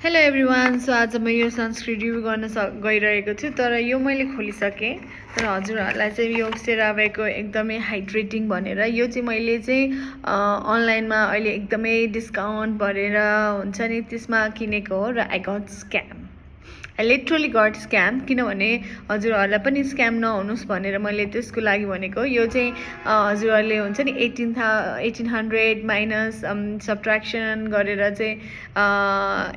Hello everyone. So आज म यो सनस्क्रिन रिभ्यू गर्न गइरहेको छु, तर यो मैले खोलिसकेँ। तर हजुरहरूलाई चाहिँ यो सेरावेको एकदमै हाइड्रेटिङ भनेर यो चाहिँ मैले चाहिँ अनलाइनमा अहिले एकदमै डिस्काउन्ट भरेर हुन्छ नि त्यसमा किनेको हो र I got scam. I literally got scam, किनभने हजुरहरूलाई पनि स्क्याम नहुनुहोस् भनेर मैले त्यसको लागि भनेको। यो चाहिँ हजुरहरूले हुन्छ नि 1800 माइनस सब्ट्र्याक्सन गरेर चाहिँ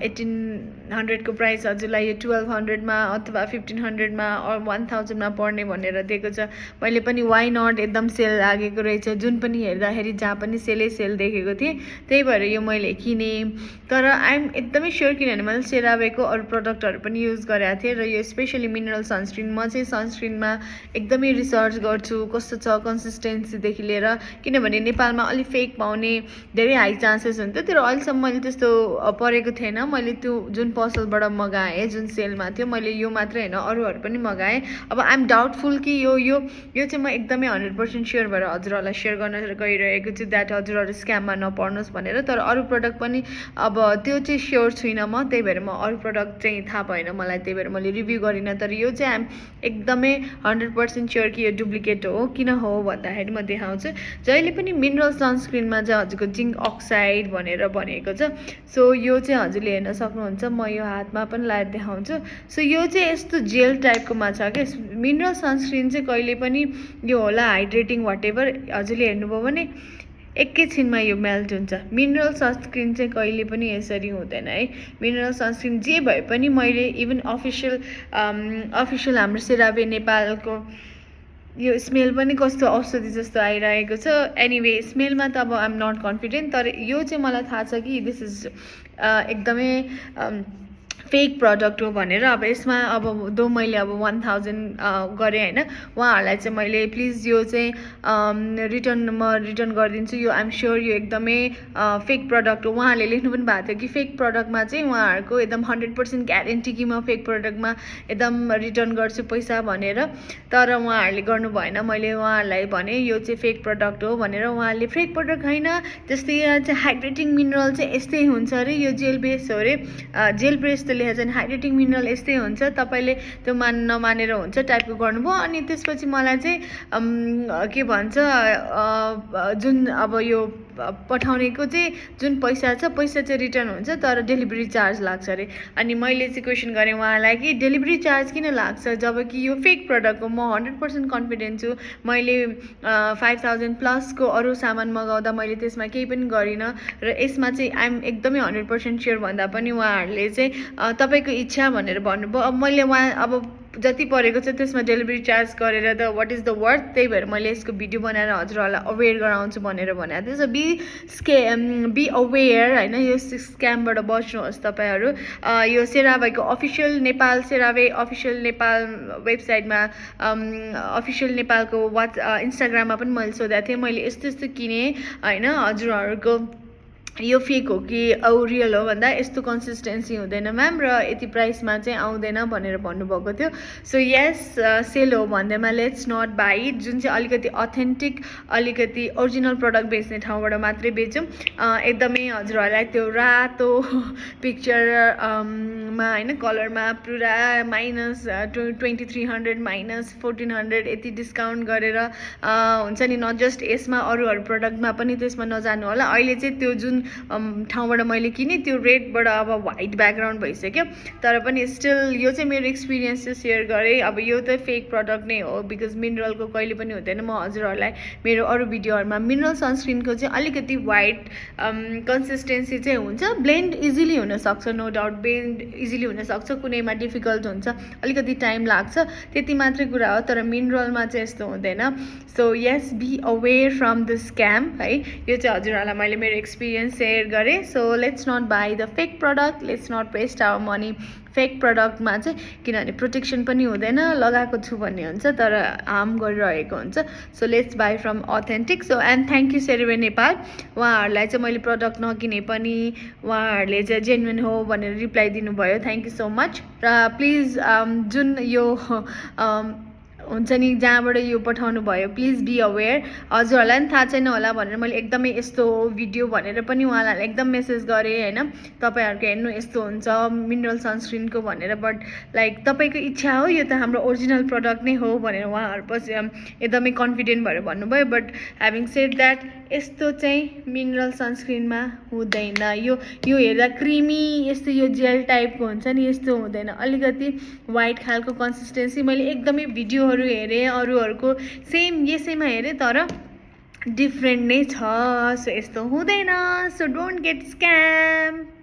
1800को प्राइस हजुरलाई यो 1200मा अथवा 1500मा 1000मा पर्ने भनेर दिएको छ। मैले पनि वाइ नट, एकदम सेल लागेको रहेछ, जुन पनि हेर्दाखेरि जहाँ पनि सेल देखेको थिएँ, त्यही भएर यो मैले किनेँ। तर आइएम एकदमै स्योर, किनभने मैले सेरावेको अरू प्रडक्टहरू पनि युज गरेको थिएँ र यो स्पेसली मिनरल सनस्क्रिन। म चाहिँ सनस्क्रिनमा एकदमै रिसर्च गर्छु कस्तो छ कन्सिस्टेन्सीदेखि लिएर, किनभने नेपालमा अलिक फेक पाउने धेरै हाई चान्सेस हुन्थ्यो। तर अहिलेसम्म मैले त्यस्तो परेको थिएन। मैले त्यो जुन पसलबाट मगाएँ, जुन सेलमा थियो, मैले यो मात्रै होइन अरूहरू पनि मगाएँ। अब आइएम डाउटफुल कि यो यो यो चाहिँ म एकदमै 100% स्योर भएर हजुरहरूलाई सेयर गर्न गइरहेको छु, द्याट हजुरहरू स्क्याममा नपर्नुहोस् भनेर। तर अरू प्रडक्ट पनि अब त्यो चाहिँ स्योर छुइनँ म, त्यही भएर म अरू प्रडक्ट चाहिँ थाहा भएन मलाई, त्यही भएर मैले रिभ्यू गरिनँ। तर यो चाहिँ आइएम एकदमै 100% स्योर कि यो डुप्लिकेट हो। किन हो भन्दाखेरि म देखाउँछु। जहिले पनि मिनरल सनस्क्रिनमा चाहिँ हजुरको जिङ्क अक्साइड भनेर भनेको छ। सो यो चाहिँ हजुरले हेर्न सक्नुहुन्छ, म यो हातमा पनि लगाएर देखाउँछु। सो यो चाहिँ यस्तो जेल टाइपकोमा छ क्या। मिनरल सनस्क्रिन चाहिँ कहिले पनि यो होला हाइड्रेटिङ वाटेभर, हजुरले हेर्नुभयो भने एकैछिनमा यो मेल्ट हुन्छ। मिनरल सनस्क्रिन चाहिँ कहिले पनि यसरी हुँदैन है। मिनरल सनस्क्रिन जे भए पनि मैले इभन अफिसियल हाम्रो सेरावे नेपालको यो स्मेल पनि कस्तो औषधि जस्तो आइरहेको छ। एनिवे स्मेलमा त अब आइएम नट कन्फिडेन्ट, तर यो चाहिँ मलाई थाहा छ कि दिस इज एकदमै फेक प्रडक्ट हो भनेर। अब यसमा अब दो मैले अब 1000 गरेँ होइन, उहाँहरूलाई चाहिँ मैले प्लिज यो चाहिँ रिटर्न गरिदिन्छु। यो आइएम स्योर यो एकदमै फेक प्रडक्ट हो। उहाँहरूले लेख्नु पनि भएको थियो कि फेक प्रडक्टमा चाहिँ उहाँहरूको एकदम 100% ग्यारेन्टी कि म फेक प्रडक्टमा एकदम रिटर्न गर्छु पैसा भनेर। तर उहाँहरूले गर्नु भएन। मैले उहाँहरूलाई भने यो चाहिँ फेक प्रडक्ट हो भनेर, उहाँहरूले फेक प्रडक्ट होइन, जस्तै यहाँ चाहिँ हाइड्रेटिङ मिनरल चाहिँ यस्तै हुन्छ अरे, यो जेल बेस हो अरे, जेल बेस त लेखेको छैन, हाइड्रेटिङ मिनरल यस्तै हुन्छ, तपाईँले त्यो नमानेर हुन्छ टाइपको गर्नुभयो। अनि त्यसपछि मलाई चाहिँ के भन्छ जुन अब यो पठाउनेको चाहिँ जुन पैसा छ, पैसा चाहिँ रिटर्न हुन्छ, तर डेलिभरी चार्ज लाग्छ अरे। अनि मैले चाहिँ क्वेसन गरेँ उहाँलाई कि डेलिभरी चार्ज किन लाग्छ जबकि यो फेक प्रडक्ट हो। म 100% कन्फिडेन्ट छु। मैले 5000 प्लसको अरू सामान मगाउँदा मैले त्यसमा केही पनि गरिनँ, र यसमा चाहिँ आइएम एकदमै 100% स्योर भन्दा पनि उहाँहरूले चाहिँ तपाईँको इच्छा भनेर भन्नुभयो। अब मैले अब जति परेको छ त्यसमा डेलिभरी चार्ज गरेर त वाट इज द वर्थ, त्यही भएर मैले यसको भिडियो बनाएर हजुरहरूलाई अवेर गराउँछु भनेर भनेको थिएँ। सो बी अवेर होइन, यो स्क्यामबाट बच्नुहोस् तपाईँहरू। यो सेरावेको official Nepal, CeraVe official Nepal वेबसाइटमा अफिसियल नेपालको इन्स्टाग्राममा पनि मैले सोधेको थिएँ, मैले यस्तो यस्तो किनेँ होइन, हजुरहरूको यो फेक हो कि रियल हो भन्दा यस्तो कन्सिस्टेन्सी हुँदैन म्याम र यति प्राइसमा चाहिँ आउँदैन भनेर भन्नुभएको थियो। सो यस सेल हो भन्दैमा लेट्स नट बाई इट। जुन चाहिँ अलिकति अथेन्टिक, अलिकति ओरिजिनल प्रडक्ट बेच्ने ठाउँबाट मात्रै बेचौँ। एकदमै हजुरहरूलाई त्यो रातो पिक्चरमा होइन, कलरमा पुरा माइनस 2300 माइनस 1400 यति डिस्काउन्ट गरेर हुन्छ नि, नट जस्ट यसमा अरूहरू प्रडक्टमा पनि त्यसमा नजानु होला। अहिले चाहिँ त्यो जुन ठाउँबाट मैले किनेँ त्यो रेडबाट अब व्हाइट ब्याकग्राउन्ड भइसक्यो, तर पनि स्टिल यो चाहिँ मेरो एक्सपिरियन्स चाहिँ सेयर गरेँ। अब यो त फेक प्रडक्ट नै हो, बिकज मिनरलको कहिले पनि हुँदैन। म हजुरहरूलाई मेरो अरू भिडियोहरूमा मिनरल सनस्क्रिनको चाहिँ अलिकति व्हाइट कन्सिस्टेन्सी चाहिँ हुन्छ, ब्लेन्ड इजिली हुनसक्छ, नो डाउट ब्लेन्ड इजिली हुनसक्छ, कुनैमा डिफिकल्ट हुन्छ, अलिकति टाइम लाग्छ, त्यति मात्रै कुरा हो। तर मिनरलमा चाहिँ यस्तो हुँदैन। So yes, be aware from the scam है। यो चाहिँ हजुरहरूलाई मैले मेरो एक्सपिरियन्स सेयर गरेँ। So let's not buy the fake product, let's not waste our money fake प्रडक्टमा चाहिँ, किनभने प्रोटेक्सन पनि हुँदैन, लगाएको छु भन्ने हुन्छ तर हार्म गरिरहेको हुन्छ। So let's by from authentic. So and thank you CeraVe Nepal, उहाँहरूलाई चाहिँ मैले प्रडक्ट नकिने पनि उहाँहरूले चाहिँ जेन्युन हो भनेर रिप्लाई दिनुभयो, थ्याङ्क यू सो मच। र प्लिज जुन यो हुन्छ नि जहाँबाट यो पठाउनु भयो प्लिज बी अवेर। हजुरहरूलाई पनि थाहा छैन होला भनेर मैले एकदमै यस्तो भिडियो भनेर पनि उहाँलाई एकदम मेसेज गरेँ होइन, तपाईँहरूको हेर्नु यस्तो हुन्छ मिनरल सनस्क्रिनको भनेर। बट लाइक तपाईँको इच्छा हो, यो त हाम्रो ओरिजिनल प्रडक्ट नै हो भनेर उहाँहरू पछि एकदमै कन्फिडेन्ट भएर भन्नुभयो। बट ह्याभिङ सेड द्याट यस्तो चाहिँ मिनरल सनस्क्रिनमा हुँदैन। यो हेर्दा क्रिमी यस्तो यो जेल टाइपको हुन्छ नि, यस्तो हुँदैन, अलिकति वाइट खालको कन्सिस्टेन्सी। मैले एकदमै भिडियोहरू हेरेँ अरूहरूको सेम यसैमा हेरेँ तर डिफ्रेन्ट नै छ। सो यस्तो हुँदैन, सो डोन्ट गेट स्क्याम।